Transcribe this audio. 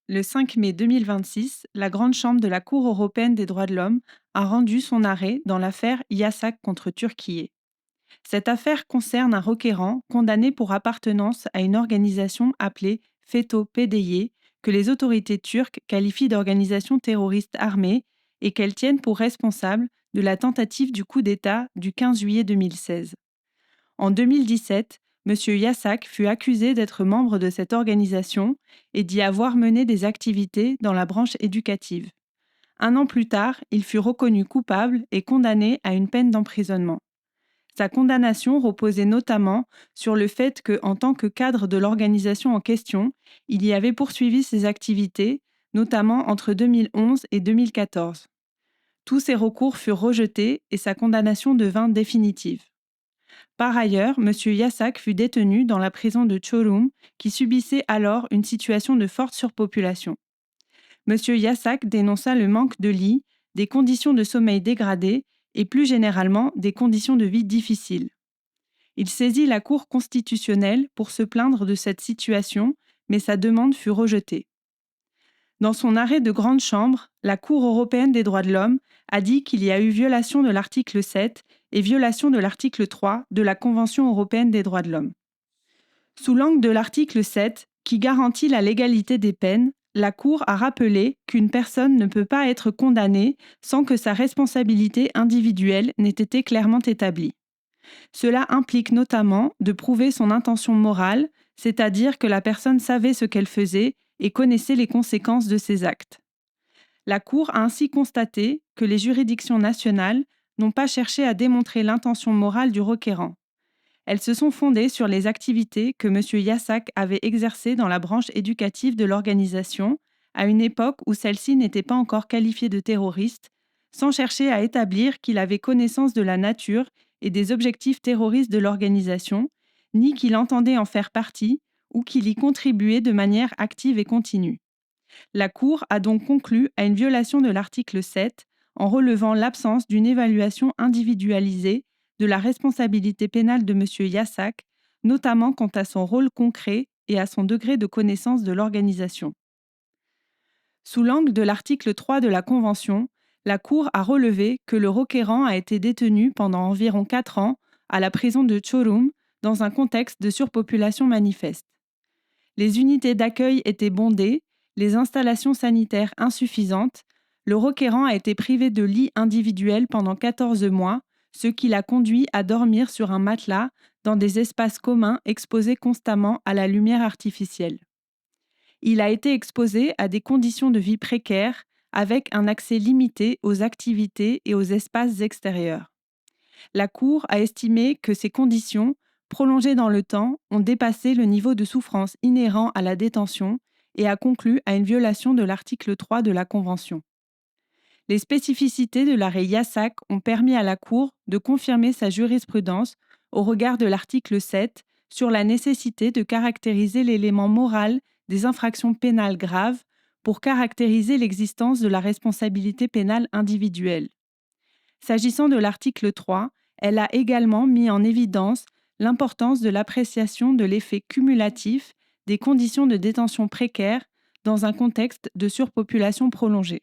Le 5 mai 2026, la Grande Chambre de la Cour européenne des droits de l'homme a rendu son arrêt dans l'affaire Yasak contre Turquie. Cette affaire concerne un requérant condamné pour appartenance à une organisation appelée FETÖ-PDY, que les autorités turques qualifient d'organisation terroriste armée et qu'elles tiennent pour responsable de la tentative du coup d'État du 15 juillet 2016. En 2017, M. Yasak fut accusé d'être membre de cette organisation et d'y avoir mené des activités dans la branche éducative. Un an plus tard, il fut reconnu coupable et condamné à une peine d'emprisonnement. Sa condamnation reposait notamment sur le fait que, en tant que cadre de l'organisation en question, il y avait poursuivi ses activités, notamment entre 2011 et 2014. Tous ces recours furent rejetés et sa condamnation devint définitive. Par ailleurs, M. Yasak fut détenu dans la prison de Çorum, qui subissait alors une situation de forte surpopulation. M. Yasak dénonça le manque de lits, des conditions de sommeil dégradées et plus généralement des conditions de vie difficiles. Il saisit la Cour constitutionnelle pour se plaindre de cette situation, mais sa demande fut rejetée. Dans son arrêt de grande chambre, la Cour européenne des droits de l'homme a dit qu'il y a eu violation de l'article 7 et violation de l'article 3 de la Convention européenne des droits de l'homme. Sous l'angle de l'article 7, qui garantit la légalité des peines, la Cour a rappelé qu'une personne ne peut pas être condamnée sans que sa responsabilité individuelle n'ait été clairement établie. Cela implique notamment de prouver son intention morale, c'est-à-dire que la personne savait ce qu'elle faisait et connaissait les conséquences de ses actes. La Cour a ainsi constaté que les juridictions nationales n'ont pas cherché à démontrer l'intention morale du requérant. Elles se sont fondées sur les activités que M. Yasak avait exercées dans la branche éducative de l'organisation, à une époque où celle-ci n'était pas encore qualifiée de terroriste, sans chercher à établir qu'il avait connaissance de la nature et des objectifs terroristes de l'organisation, ni qu'il entendait en faire partie ou qu'il y contribuait de manière active et continue. La Cour a donc conclu à une violation de l'article 7 en relevant l'absence d'une évaluation individualisée de la responsabilité pénale de M. Yasak, notamment quant à son rôle concret et à son degré de connaissance de l'organisation. Sous l'angle de l'article 3 de la Convention, la Cour a relevé que le requérant a été détenu pendant environ 4 ans à la prison de Çorum dans un contexte de surpopulation manifeste. Les unités d'accueil étaient bondées, les installations sanitaires insuffisantes, le requérant a été privé de lit individuel pendant 14 mois, ce qui l'a conduit à dormir sur un matelas dans des espaces communs exposés constamment à la lumière artificielle. Il a été exposé à des conditions de vie précaires, avec un accès limité aux activités et aux espaces extérieurs. La Cour a estimé que ces conditions, prolongées dans le temps, ont dépassé le niveau de souffrance inhérent à la détention et a conclu à une violation de l'article 3 de la Convention. Les spécificités de l'arrêt Yasak ont permis à la Cour de confirmer sa jurisprudence au regard de l'article 7 sur la nécessité de caractériser l'élément moral des infractions pénales graves pour caractériser l'existence de la responsabilité pénale individuelle. S'agissant de l'article 3, elle a également mis en évidence l'importance de l'appréciation de l'effet cumulatif des conditions de détention précaires dans un contexte de surpopulation prolongée.